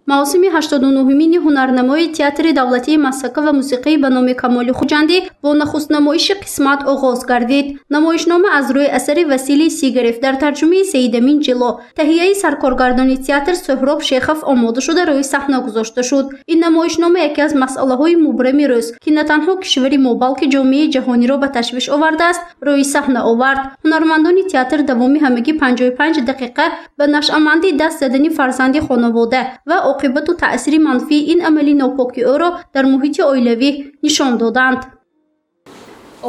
маусими 89-мини ҳунарнамои театри давлатии масака ва мусиқӣ ба номи Камоли Хуҷандӣ бо нахустнамоиши қисмат оғоз гардид. Намоишнома аз рӯи асари Василий Сигарев дар тарҷумаи Сеидамин Ҷило таҳияи саркоргардони театр Сӯҳроб Шехов омода шуда рӯи саҳна гузошта шуд. Ин намоишнома яке аз масъалаҳои мубрами рӯз ки на танҳо кишвари мо балки ҷомеаи ҷаҳониро ба ташвиш овардааст рӯи саҳна овард. Ҳунармандони театр давоми ҳамагӣ 55 дақиқа ба нашъамандӣ даст задани фарзанди хонавода ва оқибату таъсири манфии ин амали нопоки ӯро дар муҳити оилавӣ нишон доданд.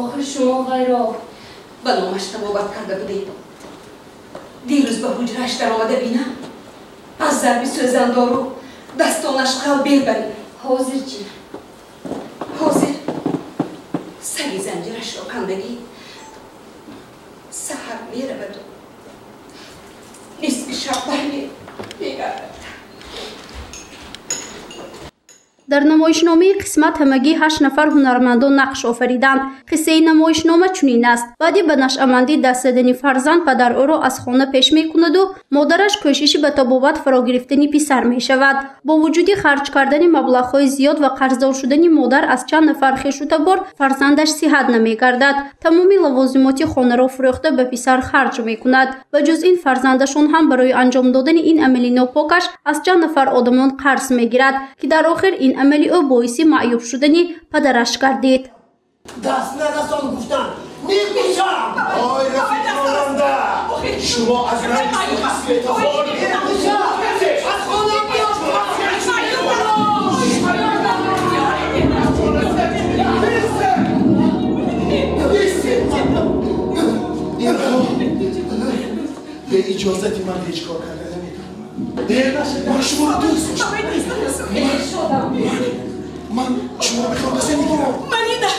охир шумо вайро ба номаш табобат карда будед. дирӯз ба ҳуҷрааш даромада бинам, аз зарби сӯзандору дастонаш қалбел барид. ҳозир чӣ? ҳозир сари занҷирашро кандагӣ саҳар мераваду нисфи шаб бармегардад. дар намоишномаи қисмат ҳамагӣ 8 нафар ҳунармандон нақш офариданд. қиссаи намоишнома чунин аст. баъди ба нашъамандӣ даст задани фарзанд падар ӯро аз хона пеш мекунаду модараш кӯшиши ба табобат фаро гирифтани писар мешавад. бо вуҷуди харҷ кардани маблағҳои зиёд ва қарздор шудани модар аз чанд нафар хешу табор фарзандаш сиҳат намегардад. тамоми лавозимоти хонаро фурӯхта ба писар харҷ мекунад. ба ҷуз ин фарзандашон ҳам барои анҷом додани ин амали нопокаш аз чанд нафар одамон қарз мегирад ки дар охир ин амали ӯ боиси маъюб шудани падараш гардид. даст нарасон гуфтан мекушам. ой рафиқонанда шумо аз ман светофор мекушам. аз хона биёд. به اجازتی من هیچ کار کرده نمیتونم. دیر نشه من شما رو دوست داشتم. من شما رو بخوام بسه میگیرم. منیده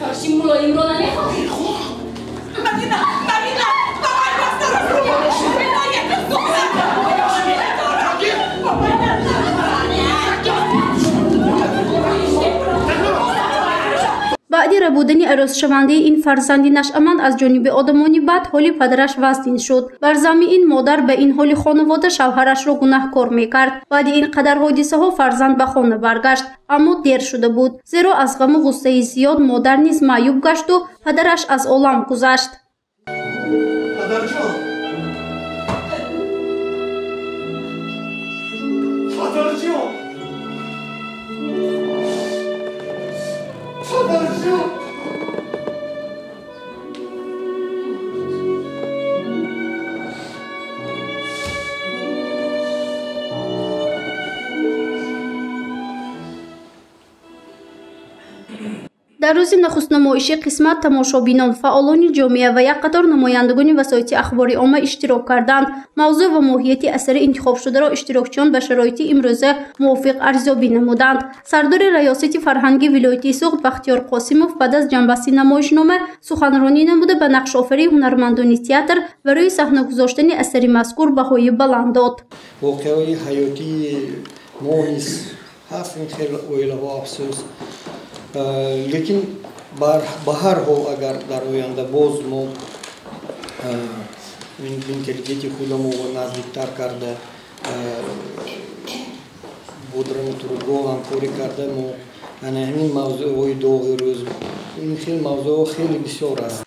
فرشی ملایم رو نمیخوام. منیده بابای بستر баъди рабудани арёзшавандаи ин фарзанди нашъаманд аз ҷониби одамони бад ҳоли падараш вазнин шуд. бар замми ин модар ба ин ҳоли хонавода шавҳарашро гунаҳкор мекард. баъди ин қадар ҳодисаҳо фарзанд ба хона баргашт, аммо дер шуда буд, зеро аз ғаму ғуссаи зиёд модар низ маъюб гашту падараш аз олам гузашт. Падарҷон! Падарҷон! Падарҷон! дар рӯзи нахустнамоиши қисмат тамошобинон, фаъолони ҷомеа ва як қатор намояндагони васоити ахбори омма иштирок карданд. мавзӯъ ва моҳияти асари интихобшударо иштирокчиён ба шароити имрӯза мувофиқ арзёбӣ намуданд. сардори раёсати фарҳанги вилояти Суғд Бахтиёр Қосимов баъд аз ҷанббастии намоишнома суханронӣ намуда ба нақшофарии ҳунармандони театр ва рӯи саҳна гузоштани асари мазкур баҳои баланд дод. воқеаҳои ҳаётии мо низ ҳаст ин хел оилаҳо афсӯс. лекин ба ҳар ҳол агар дар оянда боз мо интеллигенти худамонро наздиктар карда бо драматургҳо ҳамкорӣ карда мо ҳамин мавзӯъҳои доғи рӯз ин хел мавзӯъҳо хеле бисёр аст.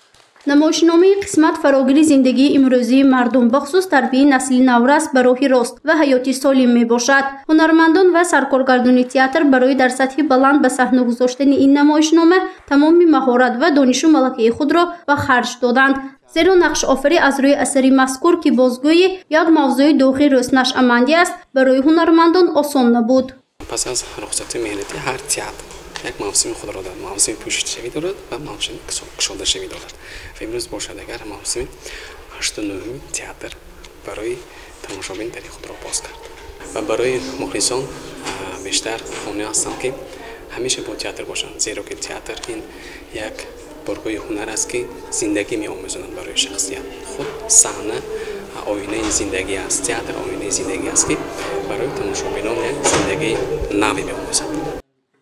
намоишномаи қисмат фарогири зиндагии имрӯзии мардум бахусус тарбияи насли наврас ба роҳи рост ва ҳаёти солим мебошад. ҳунармандон ва саркоргардони театр барои дар сатҳи баланд ба саҳна гузоштани ин намоишнома тамоми маҳорат ва донишу малакаи худро ба харҷ доданд. зеро нақшофарӣ аз рӯи асари мазкур ки бозгӯи як мавзӯи дохи рӯзнашъамандӣ аст барои ҳунармандон осон набуд. пас аз рухсати меҳнати ҳар театр як мавсими худро дорад, мавсими пӯшидашавӣ дорад ва мавсими кушодашавӣ дорад. имрӯз бошад агар мавсими 89 театр барои тамошобин дари худро боз кард ва барои мухлисон бештар хони ҳастам ки ҳамеша бо театр бошанд, зеро ки театр ин як боргоҳи ҳунар аст ки зиндагӣ меомӯзонад барои шахсият. худ саҳна оинаи зиндагӣ аст, театр оинаи зиндагӣ аст ки барои тамошобинон як зиндагии наве меомӯзад.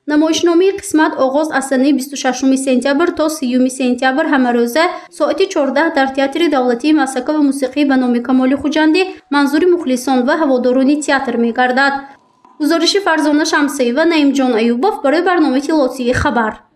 намоишномаи қисмат оғоз аз санаи 26 сентябр то 30 сентябр ҳамарӯза соати 14 дар Театри давлатии масака ва мусиқӣ ба номи Камоли Хуҷандӣ манзури мухлисон ва ҳаводорони театр мегардад. гузориши Фарзона Шамсиева, Наимҷон Аюбов барои барномаи Тилотии Хабар.